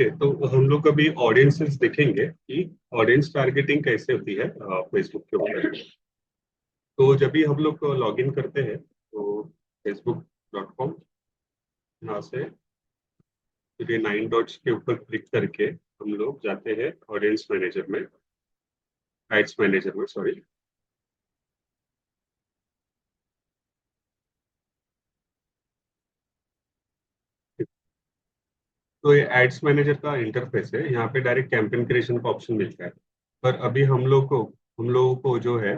है, तो हम लोग अभी ऑडियंसेस देखेंगे कि ऑडियंस टारगेटिंग कैसे होती है फेसबुक के ऊपर। तो जब भी हम लोग लॉग इन करते हैं तो facebook.com, यहाँ से फिर ये 9 डॉट्स के ऊपर क्लिक करके हम लोग जाते हैं ऑडियंस मैनेजर में, एड्स मैनेजर में, सॉरी। तो ये एड्स मैनेजर का इंटरफेस है, यहाँ पे डायरेक्ट कैंपेन क्रिएशन का ऑप्शन मिलता है। पर अभी हम लोगों को जो है,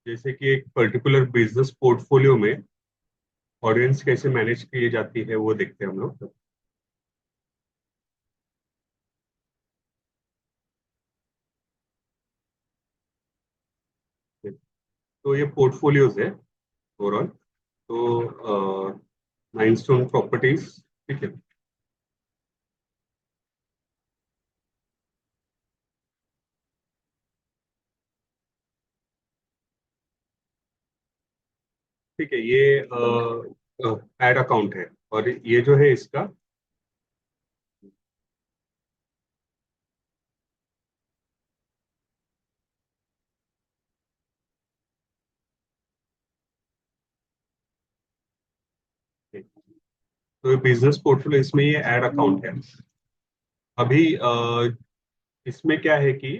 जैसे कि एक पर्टिकुलर बिजनेस पोर्टफोलियो में ऑडियंस कैसे मैनेज की जाती है वो देखते हैं हम लोग। तो ये पोर्टफोलियोज है ओवरऑल। तो माइलस्टोन प्रॉपर्टीज, ठीक है। ठीक है, ये एड अकाउंट है, और ये जो है इसका, तो बिजनेस पोर्टफोलियो, इसमें ये एड अकाउंट है। अभी इसमें क्या है कि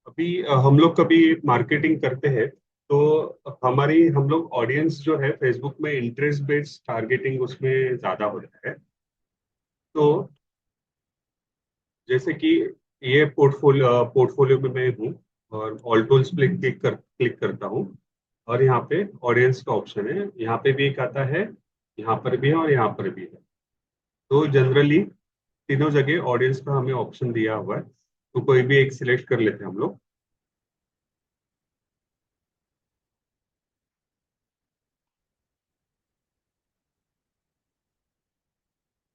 अभी हम लोग कभी मार्केटिंग करते हैं तो हम लोग ऑडियंस जो है फेसबुक में इंटरेस्ट बेस्ड टारगेटिंग उसमें ज्यादा होता है। तो जैसे कि ये पोर्टफोलियो में मैं हूँ, और ऑल टूल्स पे क्लिक करता हूँ, और यहाँ पे ऑडियंस का ऑप्शन है, यहाँ पे भी एक आता है, यहाँ पर भी है और यहाँ पर भी है। तो जनरली तीनों जगह ऑडियंस का हमें ऑप्शन दिया हुआ है, तो कोई भी एक सिलेक्ट कर लेते हैं हम लोग।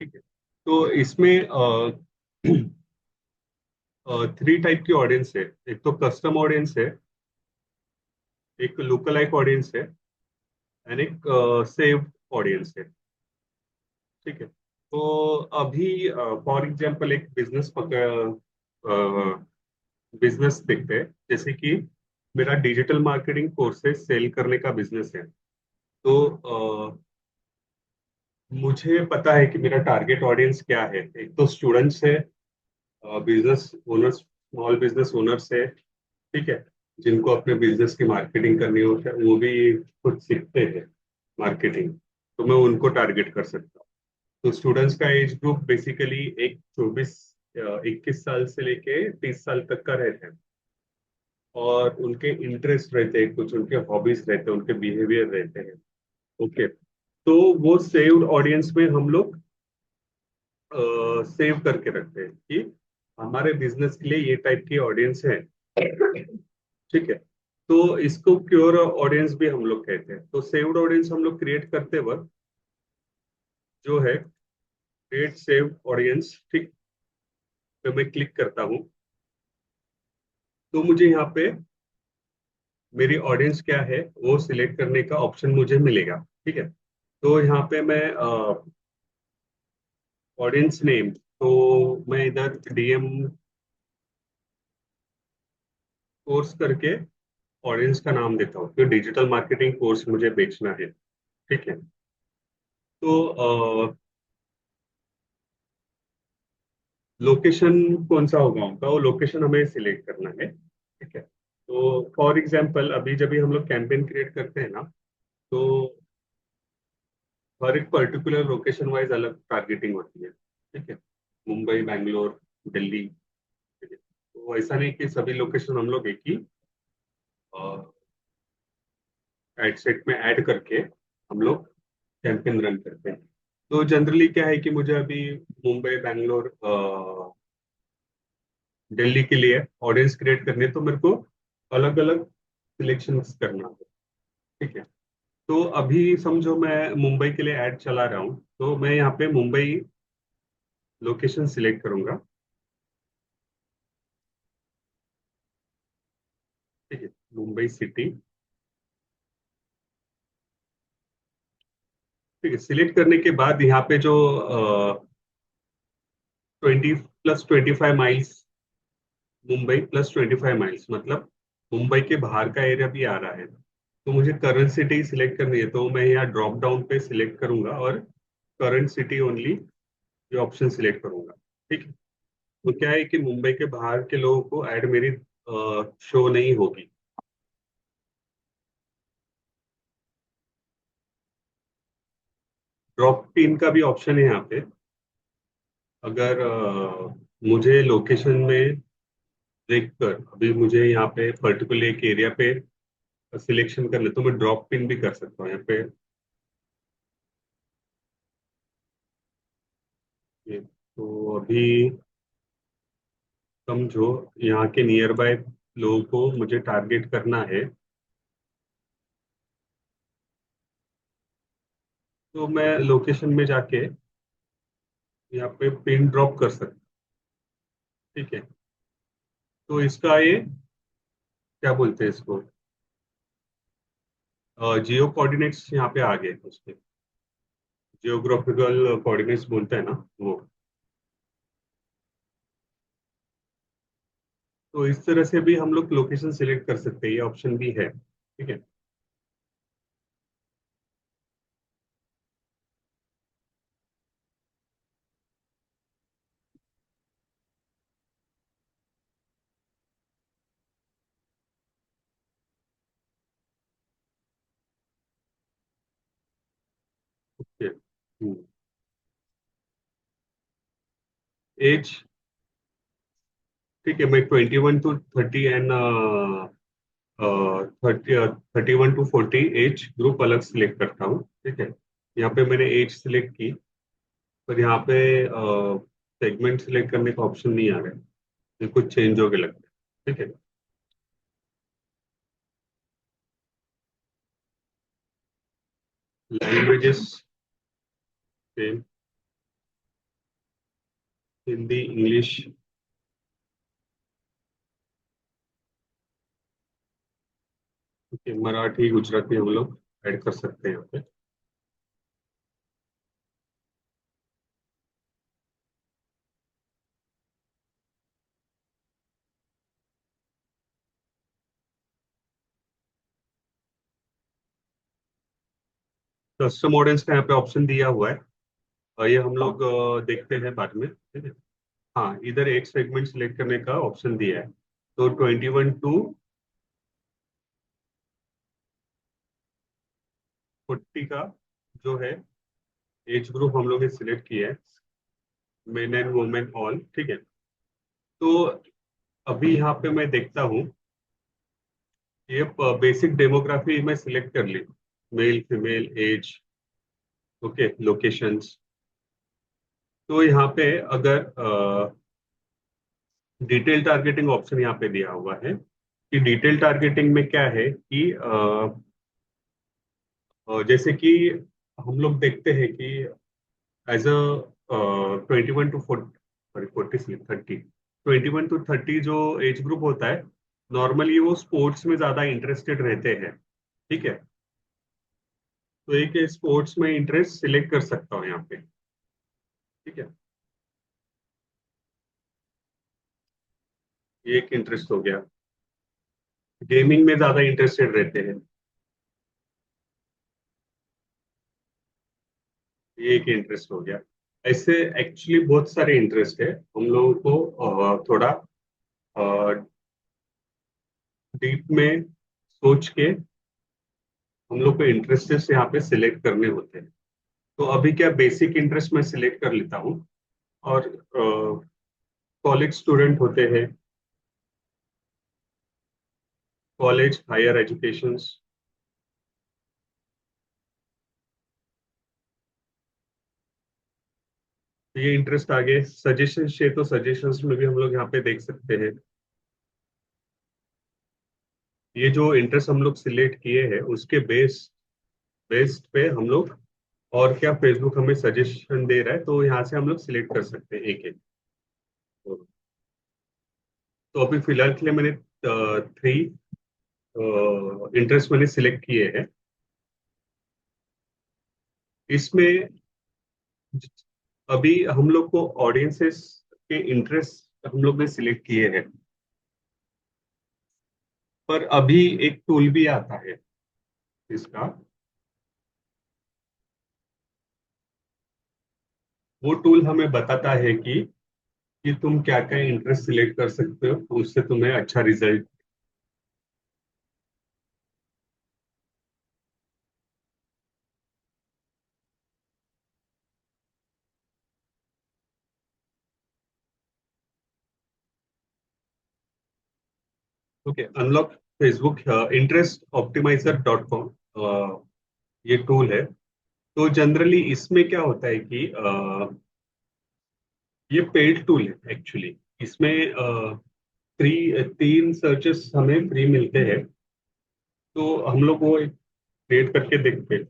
ठीक है, तो इसमें 3 टाइप की ऑडियंस है। एक तो कस्टम ऑडियंस है, एक लोकल लाइक ऑडियंस है, एंड एक सेव ऑडियंस है। ठीक है, तो अभी फॉर एग्जांपल एक बिजनेस देखते हैं, जैसे कि मेरा डिजिटल मार्केटिंग कोर्सेज सेल करने का बिजनेस है। तो मुझे पता है कि मेरा टारगेट ऑडियंस क्या है। एक तो स्टूडेंट्स है, business owners, small business owners है, ठीक है, जिनको अपने बिजनेस की मार्केटिंग करनी होती है, वो भी खुद सीखते हैं मार्केटिंग, तो मैं उनको टारगेट कर सकता हूँ। तो स्टूडेंट्स का एज ग्रुप बेसिकली एक 21 साल से लेके 30 साल तक का रहता है, और उनके इंटरेस्ट रहते हैं, कुछ उनके हॉबीज रहते हैं, उनके बिहेवियर रहते हैं। ओके, तो वो सेव्ड ऑडियंस में हम लोग सेव करके रखते हैं कि हमारे बिजनेस के लिए ये टाइप की ऑडियंस है। ठीक है, तो इसको प्योर ऑडियंस भी हम लोग कहते हैं। तो सेव्ड ऑडियंस हम लोग क्रिएट करते वक्त जो है क्रिएट सेव्ड ऑडियंस, ठीक, पे मैं क्लिक करता हूँ, तो मुझे यहाँ पे मेरी ऑडियंस क्या है वो सिलेक्ट करने का ऑप्शन मुझे मिलेगा। ठीक है, तो यहाँ पे मैं ऑडियंस नेम, तो मैं इधर डीएम कोर्स करके ऑडियंस का नाम देता हूँ, तो डिजिटल मार्केटिंग कोर्स मुझे बेचना है। ठीक है, तो लोकेशन कौन सा होगा उनका, वो लोकेशन हमें सिलेक्ट करना है। ठीक है, तो फॉर एग्जांपल अभी जब भी हम लोग कैंपेन क्रिएट करते हैं ना, तो हर एक पर्टिकुलर लोकेशन वाइज अलग टारगेटिंग होती है। ठीक है, मुंबई, बैंगलोर, दिल्ली, ठीक है, तो ऐसा नहीं कि सभी लोकेशन हम लोग एक ही एड सेट में ऐड करके हम लोग कैंपेन रन करते हैं। तो जनरली क्या है कि मुझे अभी मुंबई, बैंगलोर, दिल्ली के लिए ऑडियंस क्रिएट करनी है, तो मेरे को अलग अलग सिलेक्शन करना है। ठीक है, तो अभी समझो मैं मुंबई के लिए ऐड चला रहा हूँ, तो मैं यहाँ पे मुंबई लोकेशन सिलेक्ट करूंगा। ठीक है, मुंबई सिटी, ठीक है, सिलेक्ट करने के बाद यहाँ पे जो 20 + 25 माइल्स, मुंबई +25 माइल्स मतलब मुंबई के बाहर का एरिया भी आ रहा है। तो मुझे करंट सिटी सिलेक्ट करनी है, तो मैं यहाँ ड्रॉप डाउन पे सिलेक्ट करूंगा और करंट सिटी ओनली ये ऑप्शन सिलेक्ट करूंगा। ठीक है। तो क्या है कि मुंबई के बाहर के लोगों को ऐड मेरी शो नहीं होगी। ड्रॉप पिन का भी ऑप्शन है यहाँ पे। अगर मुझे लोकेशन में देखकर अभी मुझे यहाँ पे पर्टिकुलर एक एरिया पे सिलेक्शन करना है, तो मैं ड्रॉप पिन भी कर सकता हूँ यहाँ पे। ये तो अभी समझो यहाँ के नियर बाय लोगों को मुझे टारगेट करना है, तो मैं लोकेशन में जाके यहाँ पे पिन ड्रॉप कर सकता हूँ। ठीक है। तो इसका ये क्या बोलते हैं इसको, जियो कोऑर्डिनेट्स यहाँ पे आ गए उसके, जियोग्राफिकल कोऑर्डिनेट्स बोलते हैं ना वो। तो इस तरह से भी हम लोग लोकेशन सिलेक्ट कर सकते हैं, ये ऑप्शन भी है। ठीक है। ओके। एज, ठीक है, मैं 21 to 30 and 31 to 40 age group अलग सिलेक्ट करता हूँ। ठीक है। यहाँ पे मैंने एज सिलेक्ट की, पर यहाँ पे सेगमेंट सिलेक्ट करने का ऑप्शन नहीं आ रहा है, ये कुछ चेंज हो गया लगता है। ठीक है। Languages same, Hindi English. Marathi Gujarati हम लोग ऐड कर सकते हैं यहाँ पे। कस्टम ऑडियंस का यहाँ पे ऑप्शन दिया हुआ है, और ये हम लोग देखते हैं बाद में। ठीक है। हाँ, इधर एक सेगमेंट सिलेक्ट करने का ऑप्शन दिया है, तो 21 to 40 का जो है एज ग्रुप हम लोग ने सिलेक्ट किया है, मेन एंड वुमेन ऑल। ठीक है। तो अभी यहाँ पे मैं देखता हूँ, ये बेसिक डेमोग्राफी मैं सिलेक्ट कर ली, male female age, okay, locations. तो यहाँ पे अगर डिटेल टारगेटिंग ऑप्शन यहाँ पे दिया हुआ है, कि डिटेल टारगेटिंग में क्या है कि जैसे कि हम लोग देखते हैं कि एज अ 21 to 40, सॉरी 40 से 30, 21 to 30 जो एज ग्रुप होता है, नॉर्मली वो स्पोर्ट्स में ज्यादा इंटरेस्टेड रहते हैं। ठीक है। तो एक स्पोर्ट्स में इंटरेस्ट सिलेक्ट कर सकता हूँ यहाँ पे। ठीक है। ये एक इंटरेस्ट हो गया, गेमिंग में ज्यादा इंटरेस्टेड रहते हैं, ये एक इंटरेस्ट हो गया। ऐसे एक्चुअली बहुत सारे इंटरेस्ट है, हम लोगों को थोड़ा डीप में सोच के हम लोग को इंटरेस्ट यहाँ पे सिलेक्ट करने होते हैं। तो अभी क्या बेसिक इंटरेस्ट मैं सिलेक्ट कर लेता हूँ, और कॉलेज स्टूडेंट होते हैं, कॉलेज हायर एजुकेशन, ये इंटरेस्ट आगे सजेशन है, तो सजेशंस में भी हम लोग यहाँ पे देख सकते हैं। ये जो इंटरेस्ट हम लोग सिलेक्ट किए हैं उसके बेस्ड पे हम लोग, और क्या फेसबुक हमें सजेशन दे रहा है, तो यहाँ से हम लोग सिलेक्ट कर सकते हैं एक एक। तो अभी फिलहाल के लिए मैंने 3 इंटरेस्ट मैंने सिलेक्ट किए हैं। इसमें अभी हम लोग को ऑडियंसेस के इंटरेस्ट हम लोग ने सिलेक्ट किए हैं, पर अभी एक टूल भी आता है इसका। वो टूल हमें बताता है कि तुम क्या क्या इंटरेस्ट सिलेक्ट कर सकते हो, तो उससे तुम्हें अच्छा result. Okay, unlock Facebook interest optimizer .com, ये टूल है। तो जनरली इसमें क्या होता है कि ये पेड टूल है एक्चुअली। इसमें फ्री 3 सर्चेस हमें फ्री मिलते हैं, तो हम लोग वो क्रिएट करके देखते हैं।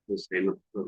तो same, तो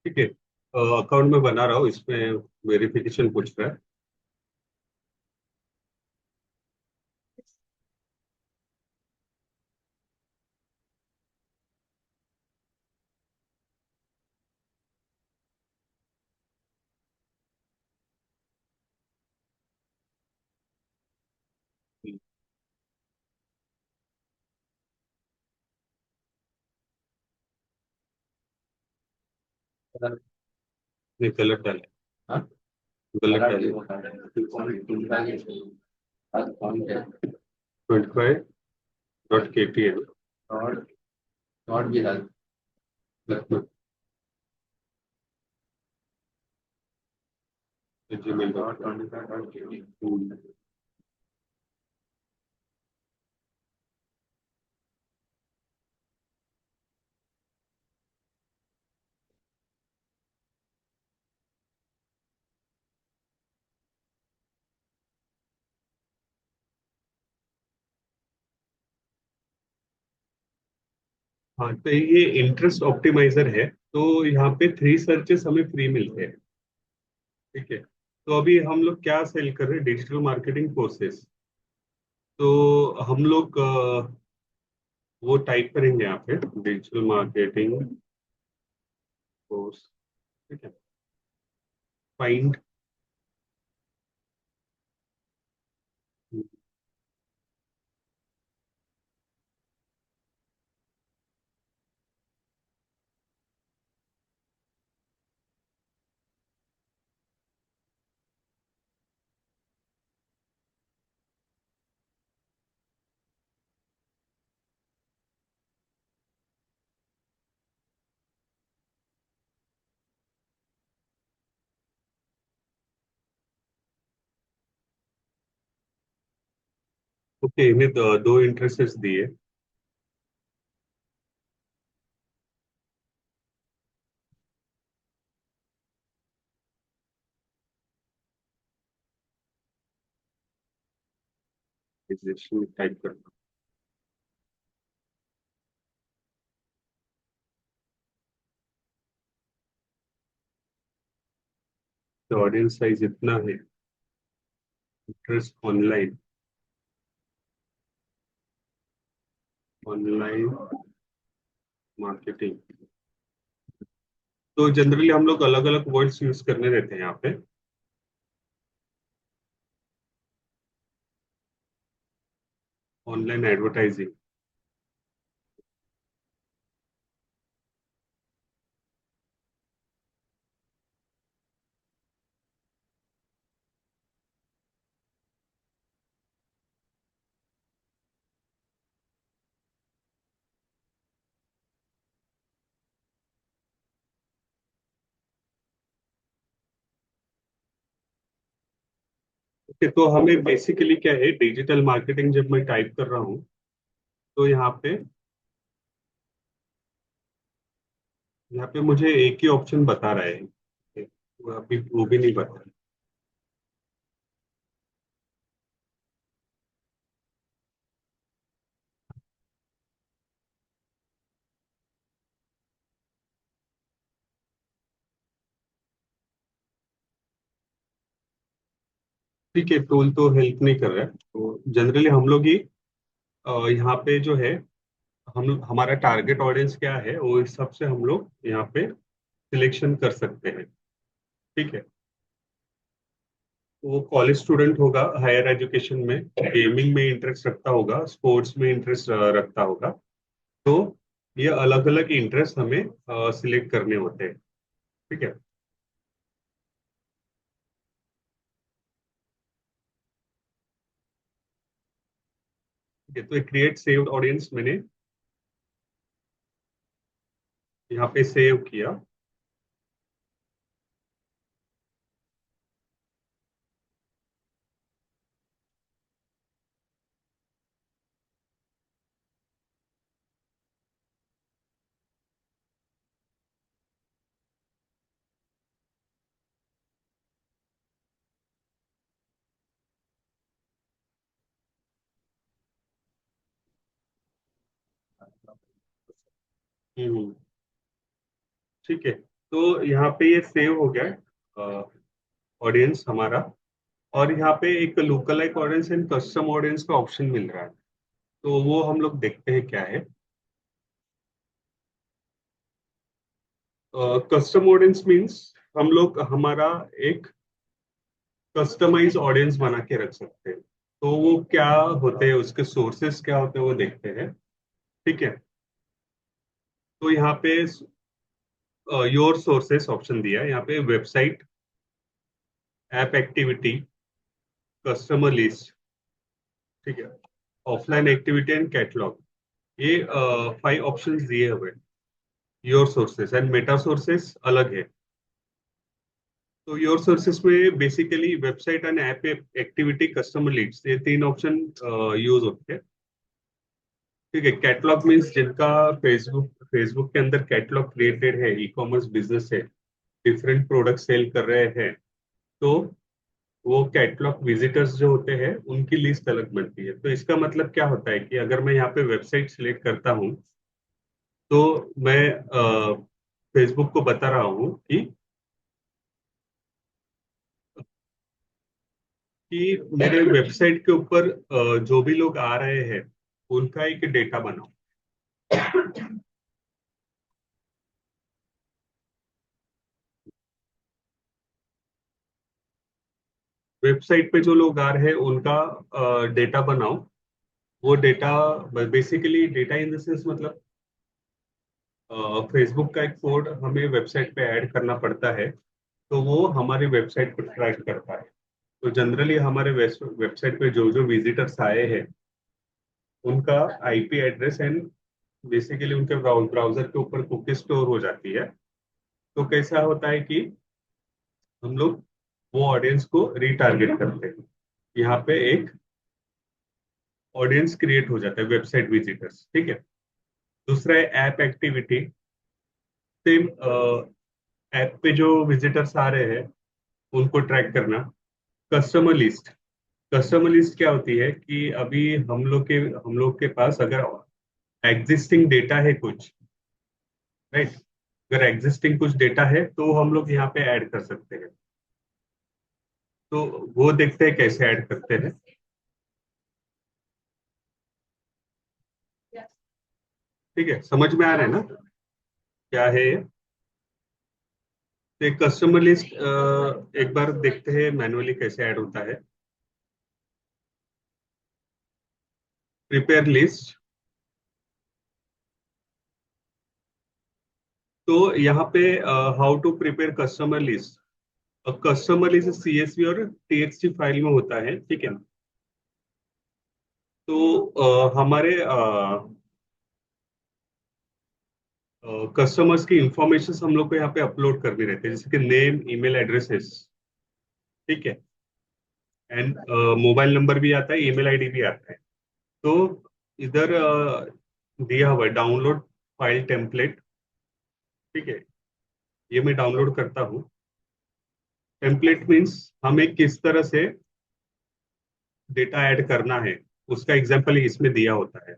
ठीक है। अकाउंट में बना रहा हूँ, इसमें वेरिफिकेशन पूछ रहा है। नहीं, गलत डाले। हाँ, गलत डाले। 25.KTN। और भी डाल। gmail.com। हाँ, तो ये इंटरेस्ट ऑप्टिमाइजर है। तो यहाँ पे 3 सर्चेस हमें फ्री मिलते हैं। ठीक है। तो अभी हम लोग क्या सेल कर रहे हैं, डिजिटल मार्केटिंग कोर्सेस। तो हम लोग वो टाइप करेंगे यहाँ पे, डिजिटल मार्केटिंग कोर्स। ठीक है। फाइंड। ओके, इन्हें दो इंटरेस्ट दिए। टाइप करना। तो ऑडियंस साइज इतना है, इंटरेस्ट ऑनलाइन ऑनलाइन मार्केटिंग। तो जनरली हम लोग अलग अलग वर्ड्स यूज करने देते हैं यहाँ पे। Online advertising. ओके, तो हमें बेसिकली क्या है, डिजिटल मार्केटिंग जब मैं टाइप कर रहा हूँ तो यहाँ पे मुझे एक ही ऑप्शन बता रहा है, वो भी नहीं बता रहा। ठीक है, टूल तो हेल्प नहीं कर रहा है, तो जनरली हम लोग ही यहाँ पे जो है, हम हमारा टारगेट ऑडियंस क्या है वो हिसाब से हम लोग यहाँ पे सिलेक्शन कर सकते हैं। ठीक है, वो कॉलेज स्टूडेंट होगा, हायर एजुकेशन में गेमिंग में इंटरेस्ट रखता होगा, स्पोर्ट्स में इंटरेस्ट रखता होगा। तो ये अलग अलग इंटरेस्ट हमें सिलेक्ट करने होते हैं। ठीक है। ठीक है, तो क्रिएट सेव्ड ऑडियंस मैंने यहाँ पे सेव किया। हम्म। ठीक है, तो यहाँ पे ये सेव हो गया ऑडियंस हमारा। और यहाँ पे एक local like audience and custom audience का ऑप्शन मिल रहा है, तो वो हम लोग देखते हैं क्या है। कस्टम ऑडियंस मीन्स हम लोग हमारा एक कस्टमाइज ऑडियंस बना के रख सकते हैं। तो वो क्या होते हैं, उसके सोर्सेस क्या होते हैं वो देखते हैं। ठीक है, तो यहाँ पे योर सोर्सेस ऑप्शन दिया है, यहाँ पे website, app activity, customer list. ठीक है, ऑफलाइन एक्टिविटी एंड कैटलॉग। ये 5 ऑप्शंस दिए हुए। Your sources and meta sources अलग है। तो योर सोर्सेस में basically website and app activity, customer leads, ये 3 ऑप्शन यूज होते हैं। ठीक है, कैटलॉग मीन्स जिनका फेसबुक फेसबुक के अंदर कैटलॉग क्रिएटेड है, ई कॉमर्स बिजनेस है, डिफरेंट प्रोडक्ट सेल कर रहे हैं, तो वो कैटलॉग विजिटर्स जो होते हैं उनकी लिस्ट अलग बनती है। तो इसका मतलब क्या होता है कि अगर मैं यहाँ पे वेबसाइट सिलेक्ट करता हूँ तो मैं फेसबुक को बता रहा हूँ कि मेरे वेबसाइट के ऊपर जो भी लोग आ रहे हैं उनका एक डेटा बनाओ। वेबसाइट पे जो लोग आ रहे हैं उनका डेटा बनाओ। वो data basically data in the sense मतलब फेसबुक का एक कोड हमें वेबसाइट पे ऐड करना पड़ता है, तो वो हमारी वेबसाइट पर ट्रैक करता है। तो जनरली हमारे वेबसाइट पे जो जो विजिटर्स आए हैं उनका आईपी एड्रेस एंड बेसिकली उनके ब्राउजर के ऊपर कुकी स्टोर हो जाती है। तो कैसा होता है कि हम लोग वो ऑडियंस को रीटारगेट करते हैं। यहाँ पे एक ऑडियंस क्रिएट हो जाता है, वेबसाइट विजिटर्स। ठीक है, दूसरा है ऐप एक्टिविटी। सेम ऐप पे जो विजिटर्स आ रहे हैं उनको ट्रैक करना। Customer list. कस्टमर लिस्ट क्या होती है कि अभी हम लोग के पास अगर एग्जिस्टिंग डेटा है कुछ, राइट, अगर एग्जिस्टिंग कुछ डेटा है तो हम लोग यहाँ पे ऐड कर सकते हैं। तो वो देखते हैं कैसे ऐड करते हैं। ठीक है, समझ में आ रहा है ना क्या है ये? तो एक कस्टमर लिस्ट एक बार देखते हैं मैनुअली कैसे ऐड होता है। Prepare list. तो यहाँ पे how to prepare customer list. Customer list CSV और टीएक्सटी फाइल में होता है, ठीक है। तो हमारे कस्टमर्स की इंफॉर्मेशन हम लोग को यहाँ पे अपलोड करनी रहती है, जैसे कि नेम, ईमेल एड्रेसेस, ठीक है। एंड मोबाइल नंबर भी आता है, ईमेल आईडी भी आता है। तो इधर दिया हुआ है डाउनलोड फाइल टेम्पलेट, ठीक है। ये मैं डाउनलोड करता हूँ। टेम्पलेट मीन्स हमें किस तरह से डेटा ऐड करना है, उसका एग्जाम्पल इसमें दिया होता है।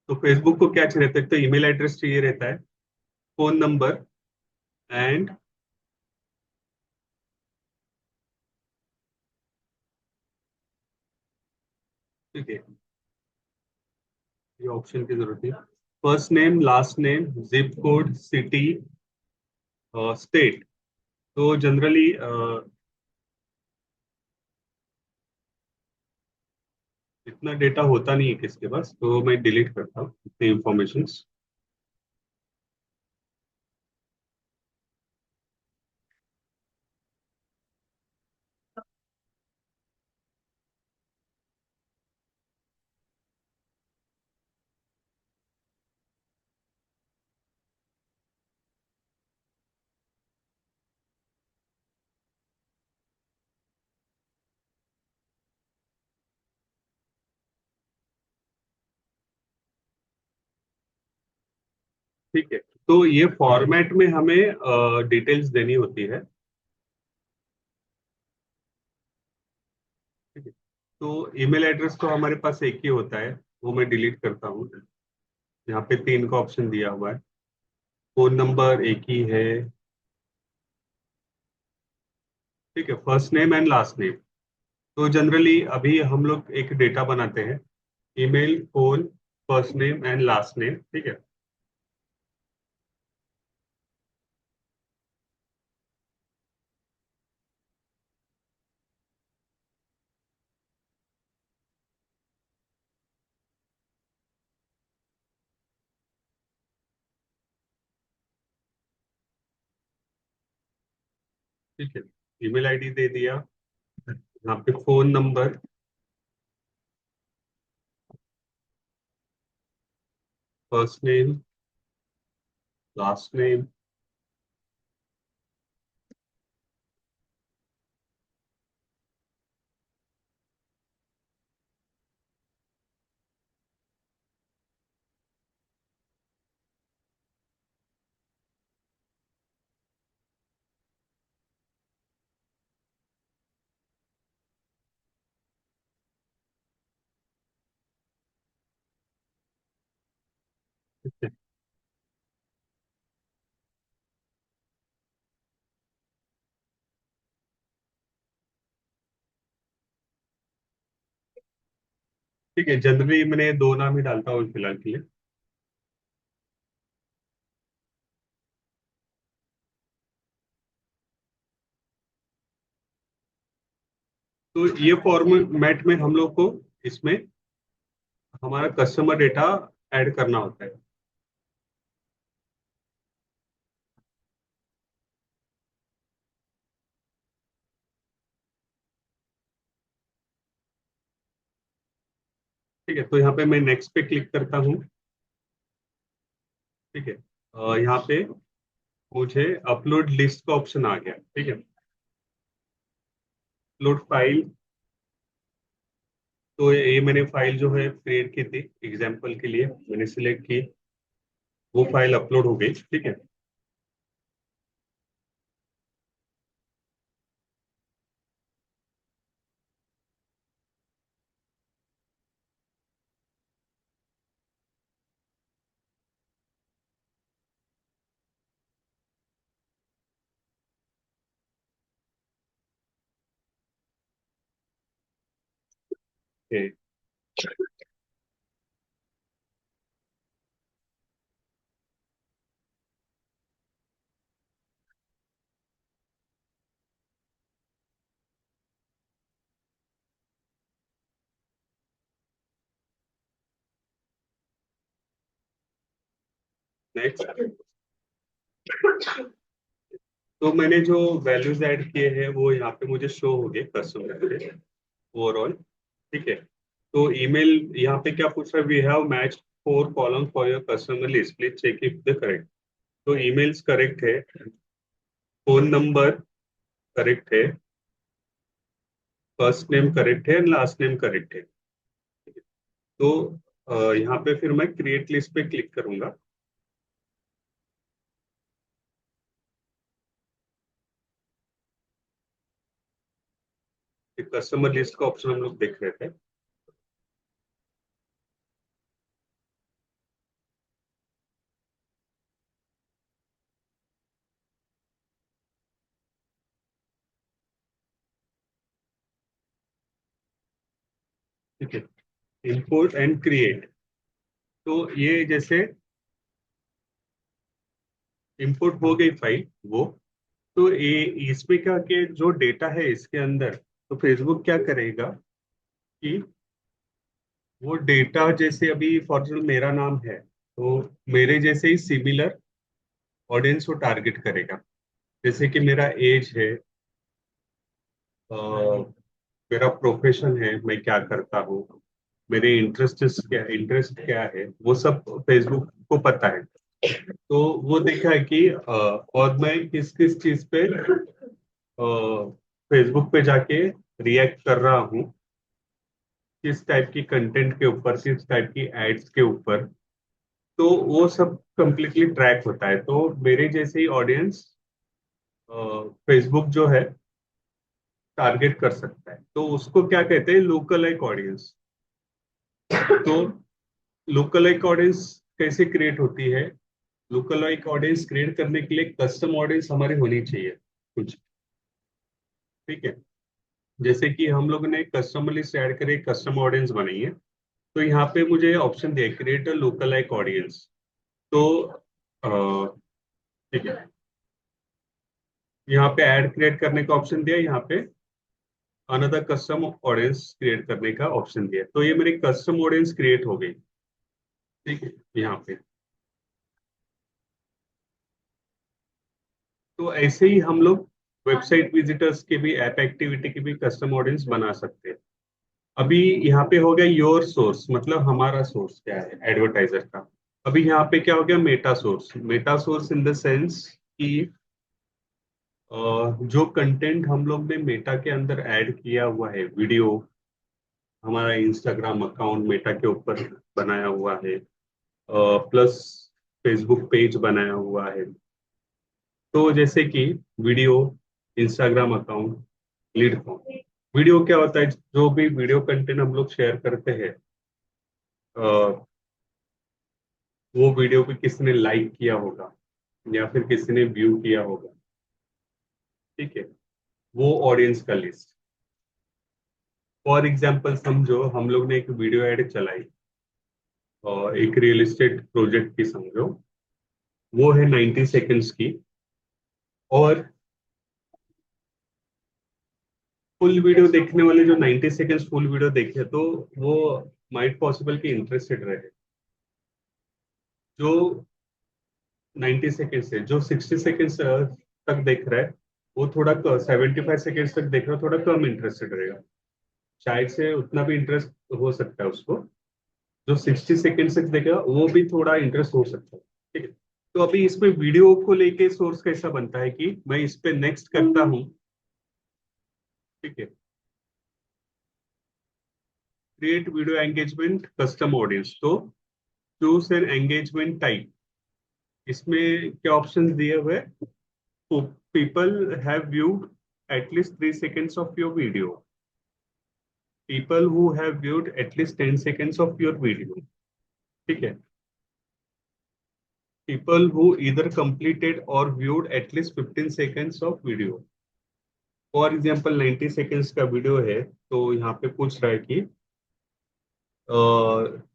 तो फेसबुक को क्या चाहिए रहता है? तो ईमेल एड्रेस चाहिए रहता है, फोन नंबर, एंड ठीक है, ये ऑप्शन की जरूरत है। First name, last name, zip code, city, state. तो जनरली इतना डेटा होता नहीं है किसके पास, तो मैं डिलीट करता हूँ इतनी इंफॉर्मेशन। ठीक है, तो ये फॉर्मेट में हमें डिटेल्स देनी होती है, ठीक है। तो ईमेल एड्रेस तो हमारे पास एक ही होता है, वो मैं डिलीट करता हूँ। यहाँ पे तीन का ऑप्शन दिया हुआ है। फोन नंबर एक ही है, ठीक है। First name and last name. तो जनरली अभी हम लोग एक डेटा बनाते हैं, email, phone, first name and last name, ठीक है। ठीक है, ईमेल आईडी दे दिया, यहाँ पे phone number, first name, last name, ठीक है। ठीक है, जनरली मैंने दो नाम ही डालता हूँ फिलहाल के लिए। तो ये फॉर्मेट में हम लोग को इसमें हमारा कस्टमर डेटा ऐड करना होता है। ठीक है, तो यहाँ पे मैं नेक्स्ट पे क्लिक करता हूँ, ठीक है। यहाँ पे मुझे अपलोड लिस्ट का ऑप्शन आ गया, ठीक है। Upload file. तो ये मैंने फाइल जो है क्रिएट की थी एग्जाम्पल के लिए, मैंने सिलेक्ट की, वो फाइल अपलोड हो गई, ठीक है। Okay. नेक्स्ट। तो मैंने जो वैल्यूज ऐड किए हैं वो यहाँ पे मुझे शो हो गए कस्टमर पे ओवरऑल। ठीक है। तो ईमेल यहाँ पे क्या पूछ रहा है, we have match 4 column for your customer list, please check if the correct. तो ईमेल्स करेक्ट है, फोन नंबर करेक्ट है, फर्स्ट नेम करेक्ट है, लास्ट नेम करेक्ट है। तो यहाँ पे फिर मैं क्रिएट लिस्ट पे क्लिक करूंगा। कस्टमर लिस्ट का ऑप्शन हम लोग देख रहे थे। ठीक है, इंपोर्ट एंड क्रिएट। तो ये जैसे इंपोर्ट हो गई फाइल वो, तो ये इसमें क्या कि जो डेटा है इसके अंदर, तो फेसबुक क्या करेगा कि वो डेटा जैसे अभी फॉर एग्जाम्पल मेरा नाम है, तो मेरे जैसे ही सिमिलर ऑडियंस को टारगेट करेगा। जैसे कि मेरा एज है, मेरा प्रोफेशन है, मैं क्या करता हूँ, मेरे इंटरेस्ट क्या है, वो सब फेसबुक को पता है। तो वो देखा है कि और मैं किस किस चीज पे फेसबुक पे जाके रिएक्ट कर रहा हूँ, किस टाइप की कंटेंट के ऊपर, किस टाइप की एड्स के ऊपर। तो वो सब कंप्लीटली ट्रैक होता है। तो मेरे जैसे ही ऑडियंस फेसबुक जो है टारगेट कर सकता है, तो उसको क्या कहते हैं, लोकल लाइक ऑडियंस। तो लोकल लाइक ऑडियंस कैसे क्रिएट होती है, लोकल लाइक ऑडियंस क्रिएट करने के लिए कस्टम ऑडियंस हमारी होनी चाहिए कुछ। ठीक है। जैसे कि हम लोग ने कस्टमर लिस्ट ऐड करे, कस्टम ऑडियंस बनाई है, तो यहाँ पे मुझे ऑप्शन दिया create a local like audience. तो ठीक है, यहाँ पे ऐड क्रिएट करने का ऑप्शन दिया, यहाँ पे अनदर कस्टम ऑडियंस क्रिएट करने का ऑप्शन दिया, तो ये मेरी कस्टम ऑडियंस क्रिएट हो गई। ठीक है, यहाँ पे। तो ऐसे ही हम लोग वेबसाइट विजिटर्स के भी, ऐप एक्टिविटी के भी कस्टम ऑडियंस बना सकते हैं। अभी यहाँ पे हो गया योर सोर्स, मतलब हमारा सोर्स क्या है एडवर्टाइजर का। अभी यहाँ पे क्या हो गया, Meta source. Meta source in the sense कि जो कंटेंट हम लोग ने मेटा के अंदर ऐड किया हुआ है, वीडियो, हमारा इंस्टाग्राम अकाउंट मेटा के ऊपर बनाया हुआ है, प्लस फेसबुक पेज बनाया हुआ है। तो जैसे कि video, Instagram account, lead form. Video क्या होता है, जो भी वीडियो कंटेंट हम लोग शेयर करते हैं, वो वीडियो पे किसी ने लाइक किया होगा या फिर किसी ने व्यू किया होगा। ठीक है, वो ऑडियंस का लिस्ट। फॉर एग्जाम्पल समझो हम लोग ने एक वीडियो एड चलाई और एक रियल एस्टेट प्रोजेक्ट की, समझो वो है 90 सेकेंड्स की, और फुल वीडियो देखने वाले जो 90 सेकेंड्स फुल वीडियो देखे, तो वो माइट पॉसिबल कि इंटरेस्टेड रहे। जो 90 सेकेंड्स है, जो 60 सेकेंड्स तक देख रहा है, वो थोड़ा 75 सेकेंड्स तक देख रहा है, थोड़ा कम इंटरेस्टेड रहेगा। शायद से उतना भी इंटरेस्ट हो सकता है उसको। जो 60 सेकेंड तक देखेगा वो भी थोड़ा इंटरेस्ट हो सकता है। ठीक है। तो अभी इसमें वीडियो को लेके सोर्स कैसा बनता है कि मैं इस पे नेक्स्ट करता हूँ। ठीक है, create video engagement custom audience, तो चूज एन एंगेजमेंट टाइप। इसमें क्या ऑप्शंस दिए हुए, people have viewed at least 3 seconds of your video, people who have viewed at least 10 seconds of your video. ठीक है, people who either completed or viewed at least 15 seconds of video। For example 90 seconds का video है, तो यहाँ पे पूछ रहा है कि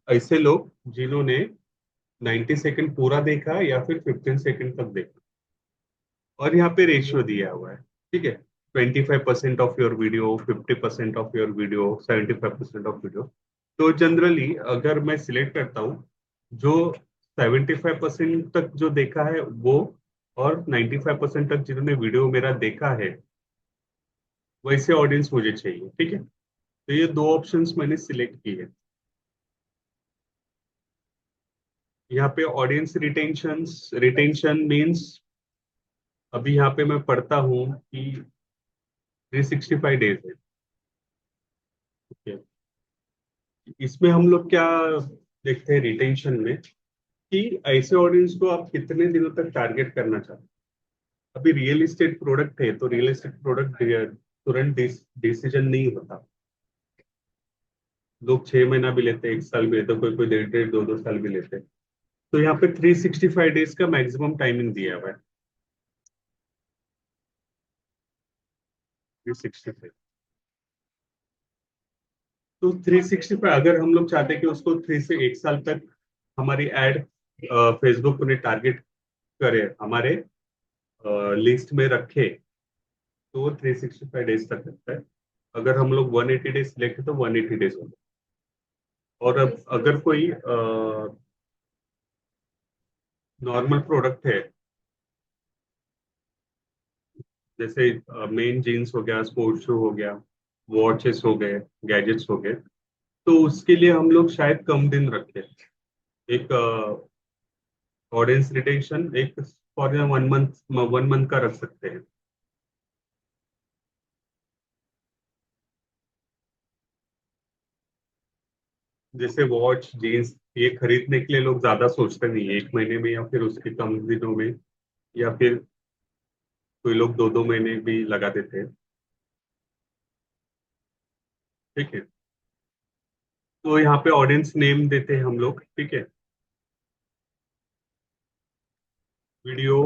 ऐसे लोग जिन्होंने 90 सेकेंड पूरा देखा या फिर 15 सेकेंड तक देखा, और यहाँ पे रेशियो दिया हुआ है। ठीक है, 25% of your video, 50% of your video, 75% of video. तो जनरली अगर मैं सिलेक्ट करता हूँ जो 75% तक जो देखा है वो, और 95% तक जिन्होंने वीडियो मेरा देखा है, वैसे ऑडियंस मुझे चाहिए। ठीक है, तो ये दो ऑप्शंस मैंने सिलेक्ट की है। यहाँ पे ऑडियंस रिटेंशन मीन्स, अभी यहाँ पे मैं पढ़ता हूँ कि 365 डेज है। ठीक है, इसमें हम लोग क्या देखते हैं रिटेंशन में, कि ऐसे ऑडियंस को आप कितने दिनों तक टारगेट करना चाहते हैं। अभी रियल एस्टेट प्रोडक्ट है, तो रियल एस्टेट प्रोडक्ट तुरंत डिसीजन नहीं होता। लोग 6 महीना भी लेते हैं, 1 साल भी लेते हैं, कोई कोई 1.5 1.5 2 2 साल भी लेते हैं। तो यहाँ पे 365 डेज का मैक्सिमम टाइमिंग दिया हुआ है। 365, तो 365 अगर हम लोग चाहते हैं कि उसको 3 से 1 साल तक हमारी एड फेसबुक उन्हें टारगेट करे, हमारे लिस्ट में रखे, तो वो 365 डेज तक रखता है। अगर हम लोग 180 डेज सिलेक्ट तो 180 डेज होगा। और अब अगर कोई नॉर्मल प्रोडक्ट है, जैसे मेन जीन्स हो गया, स्पोर्ट्स शू हो गया, वॉचेस हो गए, गैजेट्स हो गए, तो उसके लिए हम लोग शायद कम दिन रखें। एक ऑडियंस रिटेंशन एक फॉर 1 मंथ का रख सकते हैं। जैसे वॉच जीन्स, ये खरीदने के लिए लोग ज्यादा सोचते नहीं है, 1 महीने में या फिर उसके कम दिनों में, या फिर कोई लोग 2 2 महीने भी लगा देते हैं। ठीक है, तो यहाँ पे ऑडियंस नेम देते हैं हम लोग। ठीक है, video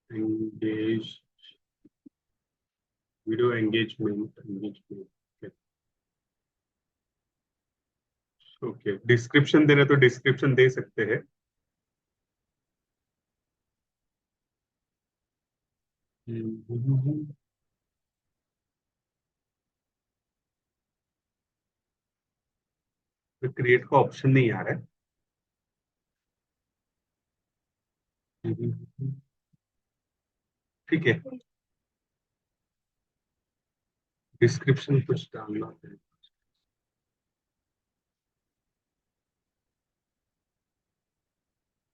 engage, video engagement. Okay, description देना तो डिस्क्रिप्शन दे सकते हैं। क्रिएट का ऑप्शन नहीं आ रहा है। ठीक है, डिस्क्रिप्शन कुछ डालना है।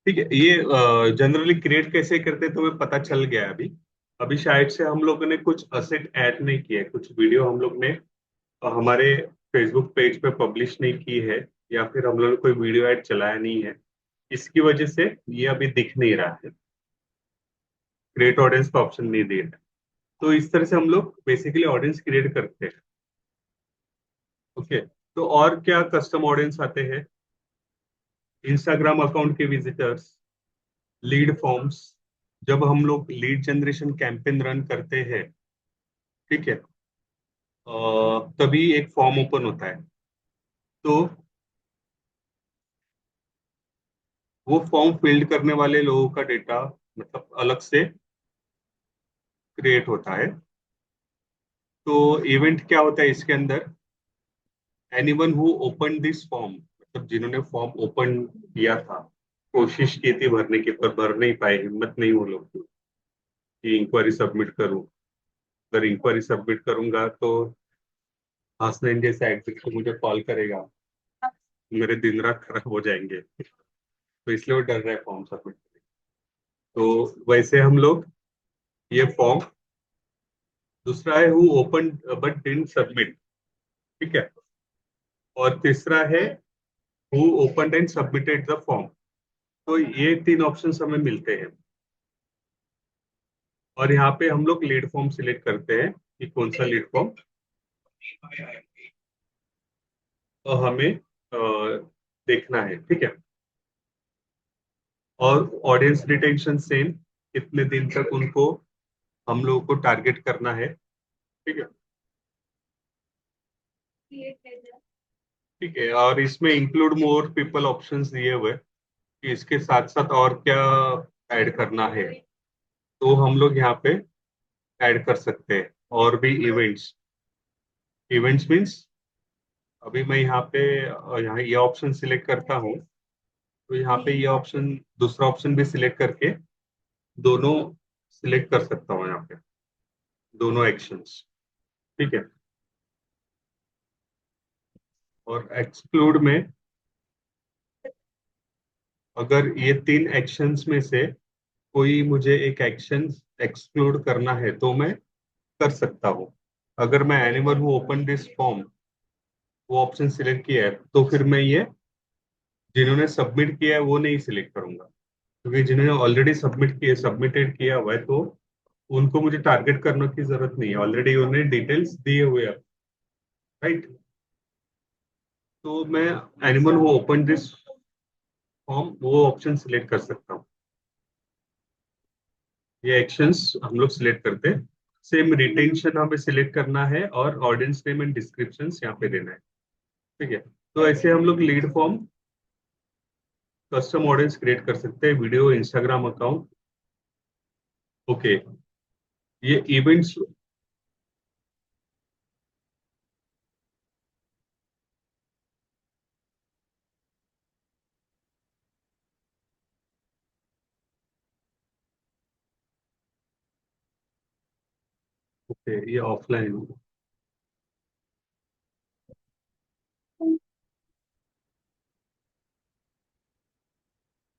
ठीक है, ये जनरली क्रिएट कैसे करते तो हमें पता चल गया अभी। अभी शायद से हम लोगों ने कुछ असेट ऐड नहीं किए, कुछ वीडियो हम लोग ने हमारे फेसबुक पेज पे पब्लिश नहीं की है, या फिर हम लोग ने कोई वीडियो ऐड चलाया नहीं है। इसकी वजह से ये अभी दिख नहीं रहा है, क्रिएट ऑडियंस का ऑप्शन नहीं दिया है। तो इस तरह से हम लोग बेसिकली ऑडियंस क्रिएट करते हैं। ओके, तो और क्या कस्टम ऑडियंस आते हैं? इंस्टाग्राम अकाउंट के विजिटर्स, लीड फॉर्म्स, जब हम लोग लीड जनरेशन कैंपेन रन करते हैं, ठीक है, तभी एक फॉर्म ओपन होता है। तो वो फॉर्म फिल्ड करने वाले लोगों का डेटा मतलब अलग से क्रिएट होता है। तो इवेंट क्या होता है इसके अंदर? Anyone who open this form, मतलब जिन्होंने फॉर्म ओपन किया था, कोशिश की थी भरने की, पर भर नहीं पाए, हिम्मत नहीं वो लोग की कि इंक्वायरी सबमिट करूं। अगर इंक्वायरी सबमिट करूंगा तो हंसनैन जैसा एग्जीक्यूटिव मुझे कॉल करेगा, मेरे दिन रात खराब हो जाएंगे, तो इसलिए वो डर रहा है फॉर्म सबमिट करने। तो वैसे हम लोग ये फॉर्म, दूसरा है who open but didn't submit. ठीक है, और तीसरा है who open and submitted the form. तो ये तीन ऑप्शंस हमें मिलते हैं, और यहाँ पे हम लोग लीड फॉर्म सिलेक्ट करते हैं कि कौन सा लीड फॉर्म हमें देखना है। ठीक है, और ऑडियंस रिटेंशन सेम, कितने दिन तक उनको हम लोगों को टारगेट करना है। ठीक है, ठीक है, और इसमें इंक्लूड मोर पीपल ऑप्शंस दिए हुए हैं कि इसके साथ साथ और क्या ऐड करना है, तो हम लोग यहाँ पे ऐड कर सकते हैं। और भी इवेंट्स, इवेंट्स मीन्स अभी मैं यहाँ पे यहाँ ये ऑप्शन सिलेक्ट करता हूँ, तो यहाँ पे ये ऑप्शन, दूसरा ऑप्शन भी सिलेक्ट करके दोनों सिलेक्ट कर सकता हूँ यहाँ पे, दोनों एक्शंस। ठीक है। और एक्सक्लूड में अगर ये तीन एक्शंस में से कोई मुझे एक एक्शन एक्सक्लूड करना है तो मैं कर सकता हूँ। अगर मैं एनिमल हूँ ओपन दिस फॉर्म, वो ऑप्शन सिलेक्ट किया है, तो फिर मैं ये जिन्होंने सबमिट किया है वो नहीं सिलेक्ट करूंगा, क्योंकि जिन्होंने ऑलरेडी सबमिटेड किया हुआ है, तो उनको मुझे टारगेट करने की जरूरत नहीं है, ऑलरेडी उन्होंने डिटेल्स दिए हुए हैं। राइट। तो मैं एनिमल हूँ ओपन दिस फॉर्म, वो ऑप्शन सिलेक्ट कर सकता हूँ। ये एक्शंस हम लोग सिलेक्ट करते हैं। सेम रिटेंशन हमें सिलेक्ट करना है और ऑडियंस नेम एंड डिस्क्रिप्शन यहाँ पे देना है। ठीक है। तो ऐसे हम लोग lead form, custom audience create कर सकते हैं, वीडियो, इंस्टाग्राम अकाउंट। ओके। ये इवेंट्स। ओके, ये ऑफलाइन।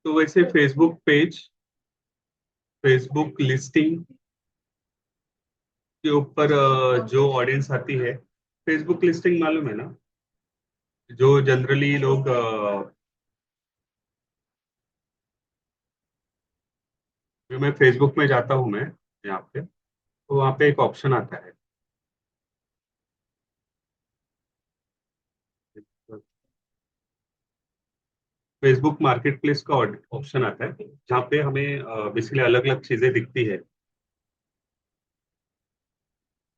तो वैसे फेसबुक पेज, फेसबुक लिस्टिंग के ऊपर जो ऑडियंस आती है, फेसबुक लिस्टिंग मालूम है ना, जो जनरली लोग जो मैं फेसबुक में जाता हूँ मैं यहाँ पे, तो वहाँ पे एक ऑप्शन आता है, फेसबुक मार्केट प्लेस का ऑप्शन आता है, जहाँ पे हमें बेसिकली अलग अलग चीजें दिखती है।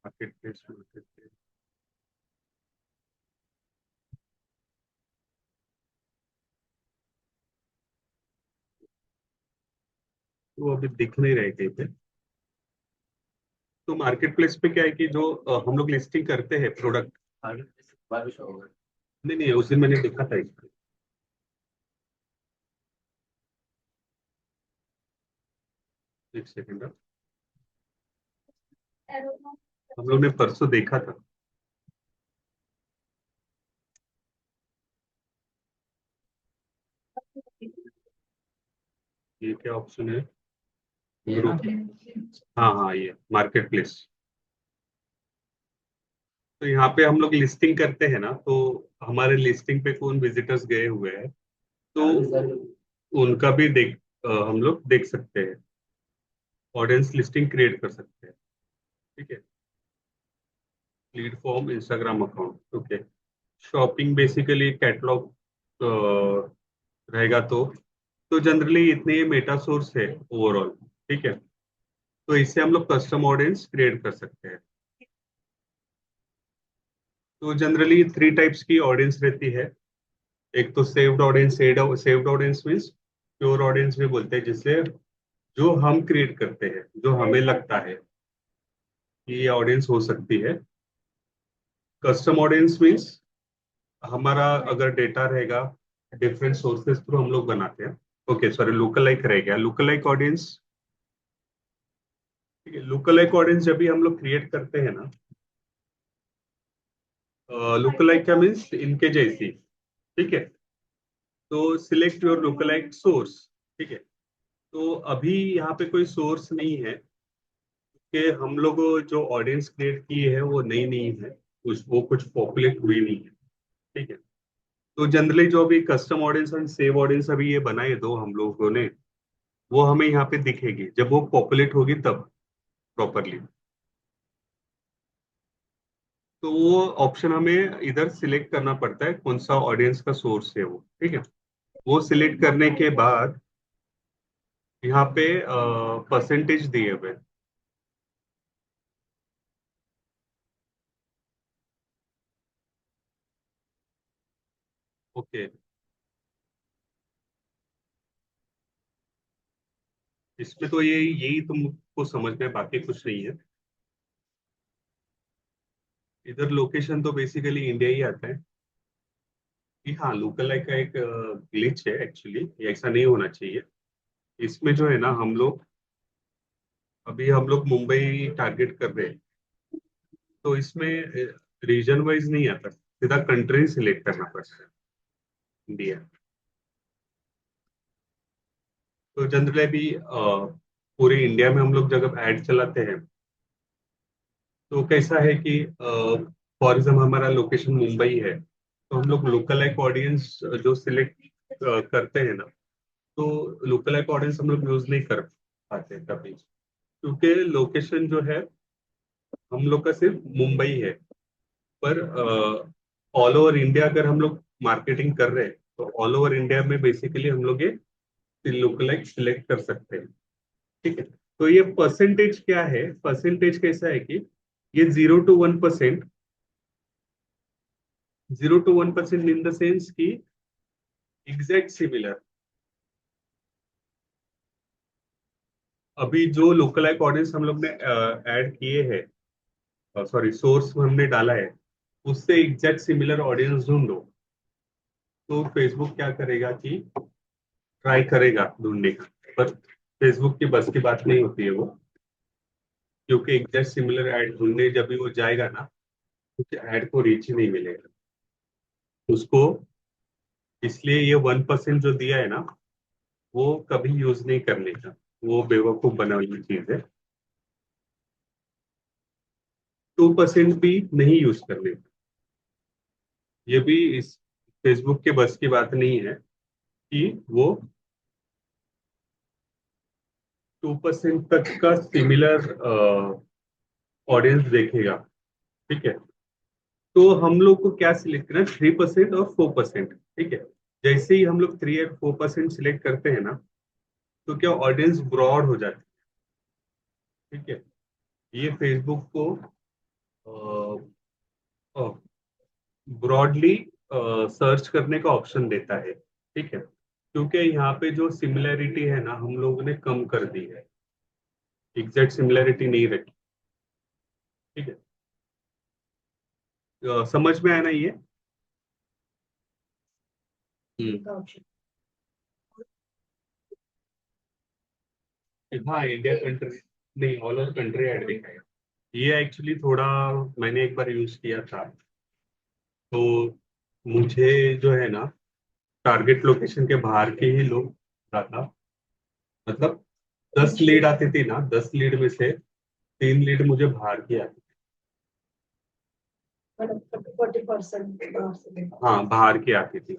Market place, market place. तो अभी दिख नहीं रहे कहीं पे। तो मार्केट प्लेस पे क्या है कि जो हम लोग लिस्टिंग करते हैं प्रोडक्ट। नहीं नहीं, उस दिन मैंने देखा था इसमें। एक सेकंड, हम लोग ने परसों देखा था। ये क्या ऑप्शन है? ग्रुप। हाँ हाँ, ये मार्केट प्लेस। तो यहाँ पे हम लोग लिस्टिंग करते हैं ना, तो हमारे लिस्टिंग पे कौन विजिटर्स गए हुए हैं, तो उनका भी हम लोग देख सकते हैं, ऑडियंस लिस्टिंग क्रिएट कर सकते हैं। ठीक है। Lead form Instagram account. Okay. Shopping basically catalogue रहेगा, तो जनरली इतने ये मेटा सोर्स है ओवरऑल। ठीक है। तो इससे हम लोग कस्टम ऑडियंस क्रिएट कर सकते हैं। तो जनरली थ्री टाइप्स की ऑडियंस रहती है। एक तो saved audience, saved audience means pure audience भी बोलते हैं, जिससे जो हम क्रिएट करते हैं, जो हमें लगता है कि ये ऑडियंस हो सकती है। कस्टम ऑडियंस मीन्स हमारा अगर डेटा रहेगा, डिफरेंट सोर्सेस थ्रू हम लोग बनाते हैं। ओके सॉरी, लुकल लाइक रह गया, लुकल लाइक ऑडियंस। ठीक है। लुकल लाइक ऑडियंस जब भी हम लोग क्रिएट करते हैं ना, लुकल लाइक क्या मीन्स इनके जैसी। ठीक है। तो select your local like source. ठीक है। तो अभी यहाँ पे कोई सोर्स नहीं है, कि हम लोग जो ऑडियंस क्रिएट की है वो नई नहीं है, कुछ पॉपुलेट हुई नहीं है। ठीक है। तो जनरली जो अभी custom audience and save audience अभी ये बनाए दो हम लोगों ने, वो हमें यहाँ पे दिखेगी जब वो पॉपुलेट होगी तब, प्रॉपरली। तो वो ऑप्शन हमें इधर सिलेक्ट करना पड़ता है, कौन सा ऑडियंस का सोर्स है वो। ठीक है। वो सिलेक्ट करने के बाद यहाँ पे परसेंटेज दिए हुए। ओके। इसमें तो ये यही तुमको समझ में, बाकी कुछ नहीं है। इधर लोकेशन तो बेसिकली इंडिया ही आता है। कि हाँ, लोकल लाइक का एक ग्लिच है एक्चुअली, ऐसा नहीं होना चाहिए। इसमें जो है ना, हम लोग मुंबई टारगेट कर रहे हैं, तो इसमें रीजन वाइज नहीं आता, सीधा कंट्री सिलेक्ट करना पड़ता है, इंडिया। तो जनरली अभी पूरे इंडिया में हम लोग जब ऐड चलाते हैं, तो कैसा है कि फॉर एग्जाम्पल हमारा लोकेशन मुंबई है, तो हम लोग लोकल लाइक ऑडियंस जो सिलेक्ट करते हैं ना, तो लोकल लाइक ऑडियंस हम लोग यूज नहीं कर पाते कभी, क्योंकि लोकेशन जो है हम लोग का सिर्फ मुंबई है। पर ऑल ओवर इंडिया अगर हम लोग मार्केटिंग कर रहे हैं, तो ऑल ओवर इंडिया में बेसिकली हम लोग ये लोकलाइट सिलेक्ट कर सकते हैं। ठीक है। तो ये परसेंटेज क्या है, परसेंटेज कैसा है कि ये 0 to 1%, 0 to 1% in the sense की एग्जैक्ट सिमिलर। अभी जो लोकलाइट ऑडियंस हम लोग ने ऐड किए हैं, सॉरी सोर्स हमने डाला है, उससे एग्जैक्ट सिमिलर ऑडियंस ढूंढो। तो फेसबुक क्या करेगा कि ट्राई करेगा ढूंढने का, पर फेसबुक की बस की बात नहीं होती है वो, क्योंकि एग्जैक्ट सिमिलर ऐड ढूंढने जब भी वो जाएगा ना, उसके ऐड को रीच ही नहीं मिलेगा उसको। इसलिए ये 1% जो दिया है ना, वो कभी यूज नहीं करने का, वो बेवकूफ बना हुई चीज है। 2% भी नहीं यूज करने का, ये भी इस फेसबुक के बस की बात नहीं है कि वो 2% तक का सिमिलर ऑडियंस देखेगा। ठीक है। तो हम लोग को क्या सिलेक्ट करना है, 3% और 4%। ठीक है। जैसे ही हम लोग 3 और 4% सिलेक्ट करते हैं ना, तो क्या ऑडियंस ब्रॉड हो जाती है। ठीक है। ये फेसबुक को ब्रॉडली सर्च करने का ऑप्शन देता है। ठीक है। क्योंकि यहाँ पे जो सिमिलैरिटी है ना, हम लोगों ने कम कर दी है, एग्जैक्ट सिमिलैरिटी नहीं रखी। ठीक है। समझ में आया ना ये? हम्म। हाँ, इंडिया कंट्री नहीं, ऑल ओवर कंट्री ऐड दिखाएगा। ये एक्चुअली थोड़ा मैंने एक बार यूज किया था, तो मुझे जो है ना, टारगेट लोकेशन के बाहर के ही लोग ज्यादा, मतलब 10 लीड आती थी ना, 10 लीड में से 3 लीड मुझे बाहर की आती। 40%। हाँ, बाहर की आती थी।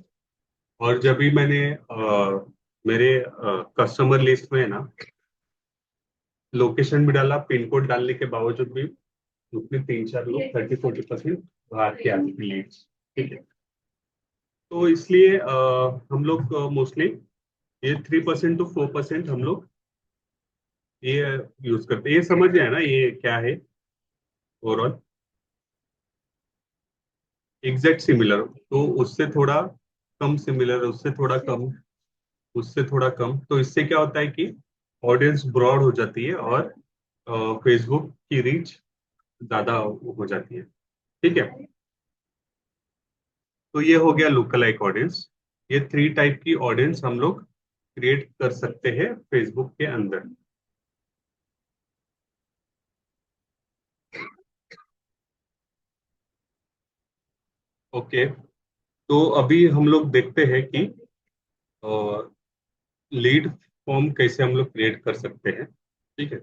और जब भी मैंने मेरे कस्टमर लिस्ट में है ना, लोकेशन भी डाला, पिन कोड डालने के बावजूद भी उसमें 3 4 लोग 30 40% बाहर के आती थी लीड्स। ठीक है। तो इसलिए हम लोग मोस्टली ये 3% to 4% हम लोग ये यूज करते हैं। ये समझ गए ना ये क्या है ओवरऑल? एग्जैक्ट सिमिलर, तो उससे थोड़ा कम सिमिलर, उससे थोड़ा कम, उससे थोड़ा कम, तो इससे क्या होता है कि ऑडियंस ब्रॉड हो जाती है और फेसबुक की रीच ज्यादा हो जाती है। ठीक है। तो ये हो गया लोकल लाइक ऑडियंस। ये 3 टाइप की ऑडियंस हम लोग क्रिएट कर सकते हैं फेसबुक के अंदर। ओके। तो अभी हम लोग देखते हैं कि लीड फॉर्म कैसे हम लोग क्रिएट कर सकते हैं। ठीक है।